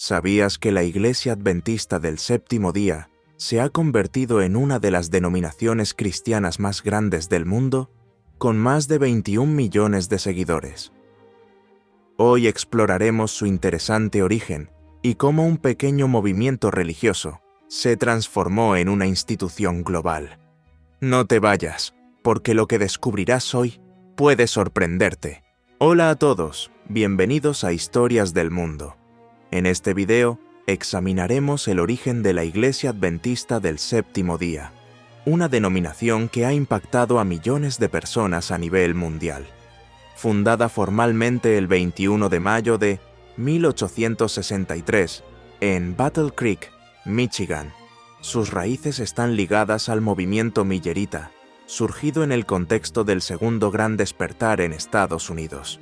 ¿Sabías que la Iglesia Adventista del Séptimo Día se ha convertido en una de las denominaciones cristianas más grandes del mundo, con más de 21 millones de seguidores? Hoy exploraremos su interesante origen y cómo un pequeño movimiento religioso se transformó en una institución global. No te vayas, porque lo que descubrirás hoy puede sorprenderte. Hola a todos, bienvenidos a Historias del Mundo. En este video examinaremos el origen de la Iglesia Adventista del Séptimo Día, una denominación que ha impactado a millones de personas a nivel mundial. Fundada formalmente el 21 de mayo de 1863 en Battle Creek, Michigan, sus raíces están ligadas al movimiento millerita, surgido en el contexto del Segundo Gran Despertar en Estados Unidos.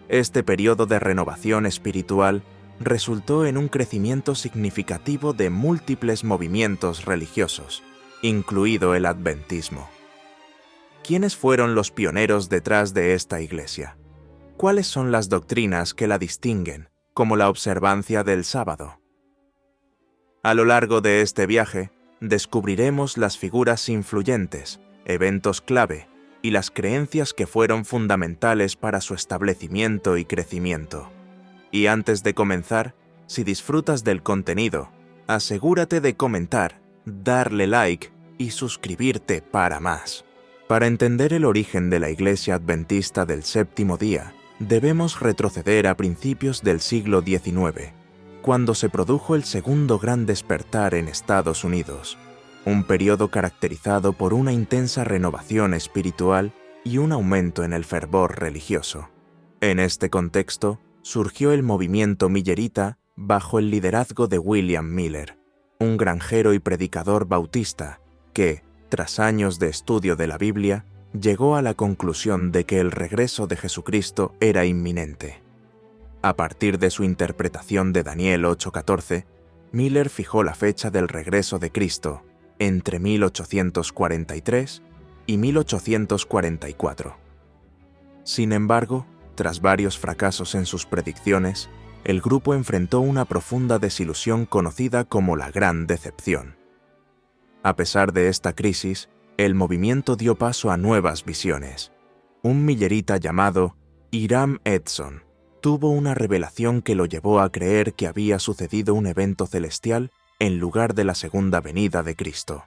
Este periodo de renovación espiritual resultó en un crecimiento significativo de múltiples movimientos religiosos, incluido el adventismo. ¿Quiénes fueron los pioneros detrás de esta iglesia? ¿Cuáles son las doctrinas que la distinguen, como la observancia del sábado? A lo largo de este viaje, descubriremos las figuras influyentes, eventos clave y las creencias que fueron fundamentales para su establecimiento y crecimiento. Y antes de comenzar, si disfrutas del contenido, asegúrate de comentar, darle like y suscribirte para más. Para entender el origen de la Iglesia Adventista del Séptimo Día, debemos retroceder a principios del siglo XIX, cuando se produjo el Segundo Gran Despertar en Estados Unidos, un periodo caracterizado por una intensa renovación espiritual y un aumento en el fervor religioso. En este contexto, surgió el movimiento millerita bajo el liderazgo de William Miller, un granjero y predicador bautista que, tras años de estudio de la Biblia, llegó a la conclusión de que el regreso de Jesucristo era inminente. A partir de su interpretación de Daniel 8:14, Miller fijó la fecha del regreso de Cristo entre 1843 y 1844. Sin embargo, tras varios fracasos en sus predicciones, el grupo enfrentó una profunda desilusión conocida como la Gran Decepción. A pesar de esta crisis, el movimiento dio paso a nuevas visiones. Un millerita llamado Hiram Edson tuvo una revelación que lo llevó a creer que había sucedido un evento celestial en lugar de la segunda venida de Cristo.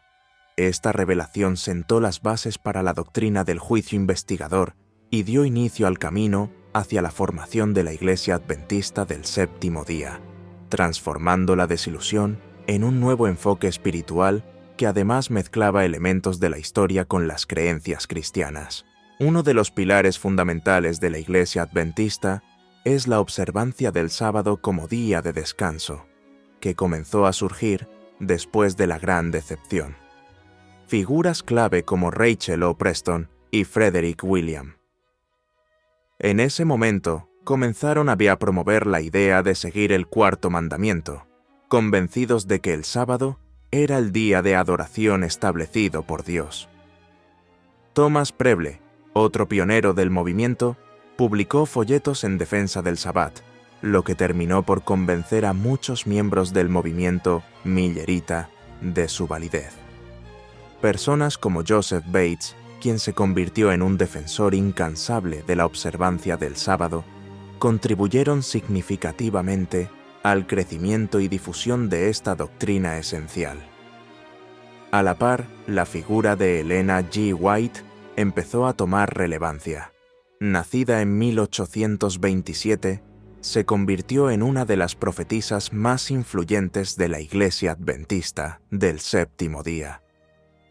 Esta revelación sentó las bases para la doctrina del juicio investigador y dio inicio al camino hacia la formación de la Iglesia Adventista del Séptimo Día, transformando la desilusión en un nuevo enfoque espiritual que además mezclaba elementos de la historia con las creencias cristianas. Uno de los pilares fundamentales de la Iglesia Adventista es la observancia del sábado como día de descanso, que comenzó a surgir después de la Gran Decepción. Figuras clave como Rachel O. Preston y Frederick William. En ese momento, comenzaron a promover la idea de seguir el cuarto mandamiento, convencidos de que el sábado era el día de adoración establecido por Dios. Thomas Preble, otro pionero del movimiento, publicó folletos en defensa del Sabbat, lo que terminó por convencer a muchos miembros del movimiento millerita de su validez. Personas como Joseph Bates, quien se convirtió en un defensor incansable de la observancia del sábado, contribuyeron significativamente al crecimiento y difusión de esta doctrina esencial. A la par, la figura de Elena G. White empezó a tomar relevancia. Nacida en 1827, se convirtió en una de las profetisas más influyentes de la Iglesia Adventista del Séptimo Día.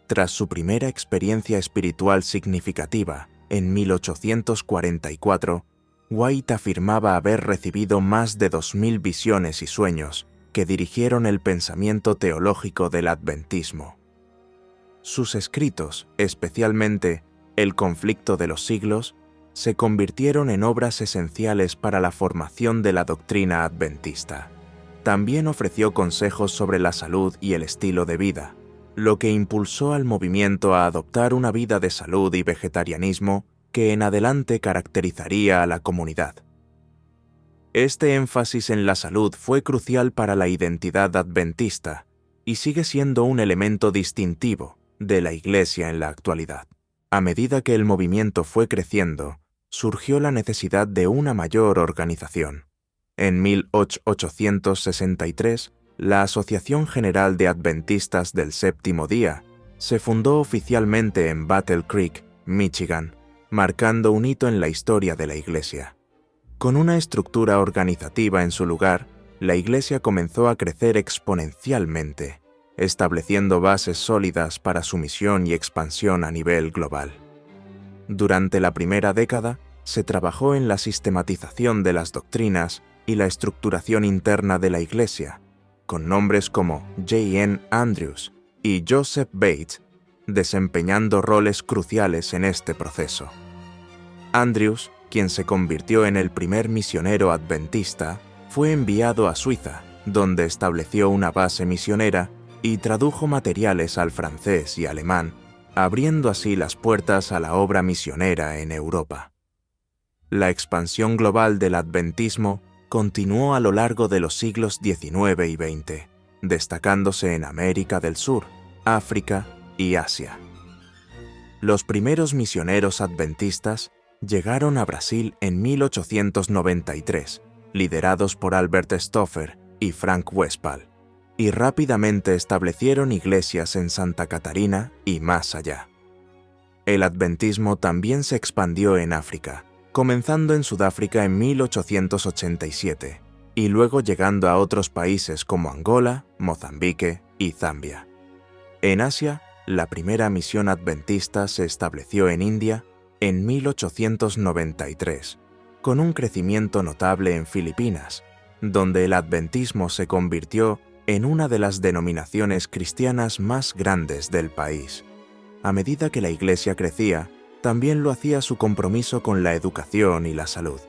Tras su primera experiencia espiritual significativa, en 1844, White afirmaba haber recibido más de 2000 visiones y sueños que dirigieron el pensamiento teológico del adventismo. Sus escritos, especialmente El conflicto de los siglos, se convirtieron en obras esenciales para la formación de la doctrina adventista. También ofreció consejos sobre la salud y el estilo de vida, lo que impulsó al movimiento a adoptar una vida de salud y vegetarianismo que en adelante caracterizaría a la comunidad. Este énfasis en la salud fue crucial para la identidad adventista y sigue siendo un elemento distintivo de la Iglesia en la actualidad. A medida que el movimiento fue creciendo, surgió la necesidad de una mayor organización. En 1863, la Asociación General de Adventistas del Séptimo Día se fundó oficialmente en Battle Creek, Michigan, marcando un hito en la historia de la Iglesia. Con una estructura organizativa en su lugar, la Iglesia comenzó a crecer exponencialmente, estableciendo bases sólidas para su misión y expansión a nivel global. Durante la primera década, se trabajó en la sistematización de las doctrinas y la estructuración interna de la Iglesia, con nombres como J. N. Andrews y Joseph Bates desempeñando roles cruciales en este proceso. Andrews, quien se convirtió en el primer misionero adventista, fue enviado a Suiza, donde estableció una base misionera y tradujo materiales al francés y alemán, abriendo así las puertas a la obra misionera en Europa. La expansión global del adventismo continuó a lo largo de los siglos XIX y XX, destacándose en América del Sur, África y Asia. Los primeros misioneros adventistas llegaron a Brasil en 1893, liderados por Albert Stoffer y Frank Westphal, y rápidamente establecieron iglesias en Santa Catarina y más allá. El adventismo también se expandió en África, comenzando en Sudáfrica en 1887, y luego llegando a otros países como Angola, Mozambique y Zambia. En Asia, la primera misión adventista se estableció en India en 1893, con un crecimiento notable en Filipinas, donde el adventismo se convirtió en una de las denominaciones cristianas más grandes del país. A medida que la Iglesia crecía, también lo hacía su compromiso con la educación y la salud.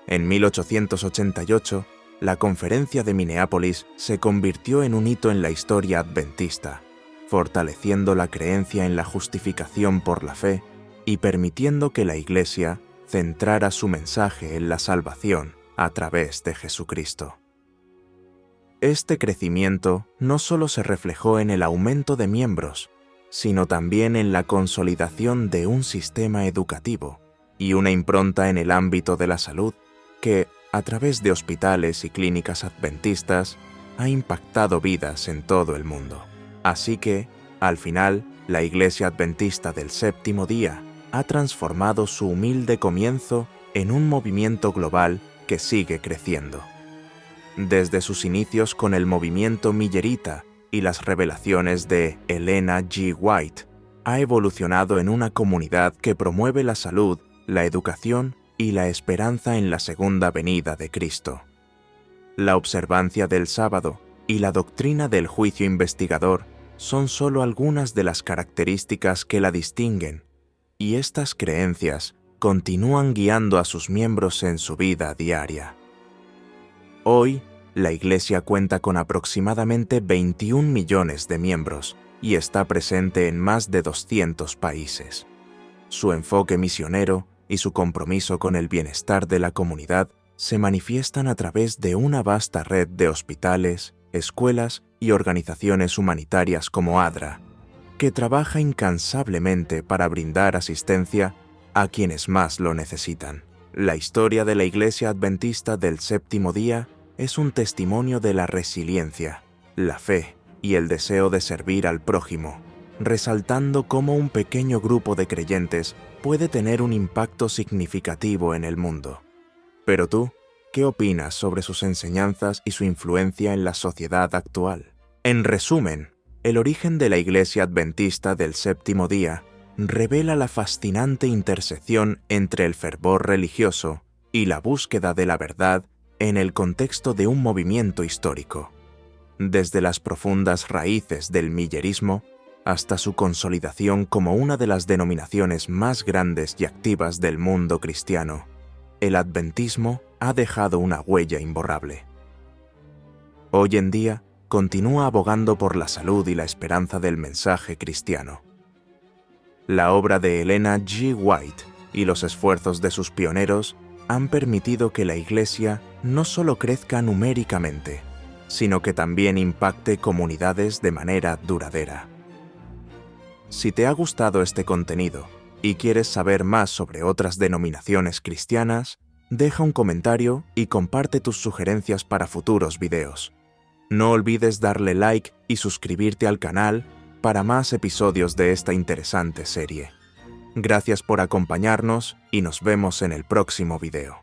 En 1888, la Conferencia de Minneapolis se convirtió en un hito en la historia adventista, fortaleciendo la creencia en la justificación por la fe y permitiendo que la Iglesia centrara su mensaje en la salvación a través de Jesucristo. Este crecimiento no solo se reflejó en el aumento de miembros, sino también en la consolidación de un sistema educativo y una impronta en el ámbito de la salud que, a través de hospitales y clínicas adventistas, ha impactado vidas en todo el mundo. Así que, al final, la Iglesia Adventista del Séptimo Día ha transformado su humilde comienzo en un movimiento global que sigue creciendo. Desde sus inicios con el movimiento millerita y las revelaciones de Elena G. White, ha evolucionado en una comunidad que promueve la salud, la educación y la esperanza en la segunda venida de Cristo. La observancia del sábado y la doctrina del juicio investigador son solo algunas de las características que la distinguen, y estas creencias continúan guiando a sus miembros en su vida diaria. Hoy, la Iglesia cuenta con aproximadamente 21 millones de miembros y está presente en más de 200 países. Su enfoque misionero y su compromiso con el bienestar de la comunidad se manifiestan a través de una vasta red de hospitales, escuelas y organizaciones humanitarias como ADRA, que trabaja incansablemente para brindar asistencia a quienes más lo necesitan. La historia de la Iglesia Adventista del Séptimo Día es un testimonio de la resiliencia, la fe y el deseo de servir al prójimo, resaltando cómo un pequeño grupo de creyentes puede tener un impacto significativo en el mundo. Pero tú, ¿qué opinas sobre sus enseñanzas y su influencia en la sociedad actual? En resumen, el origen de la Iglesia Adventista del Séptimo Día revela la fascinante intersección entre el fervor religioso y la búsqueda de la verdad en el contexto de un movimiento histórico. Desde las profundas raíces del millerismo hasta su consolidación como una de las denominaciones más grandes y activas del mundo cristiano, el adventismo ha dejado una huella imborrable. Hoy en día, continúa abogando por la salud y la esperanza del mensaje cristiano. La obra de Elena G. White y los esfuerzos de sus pioneros han permitido que la Iglesia no solo crezca numéricamente, sino que también impacte comunidades de manera duradera. Si te ha gustado este contenido y quieres saber más sobre otras denominaciones cristianas, deja un comentario y comparte tus sugerencias para futuros videos. No olvides darle like y suscribirte al canal para más episodios de esta interesante serie. Gracias por acompañarnos y nos vemos en el próximo video.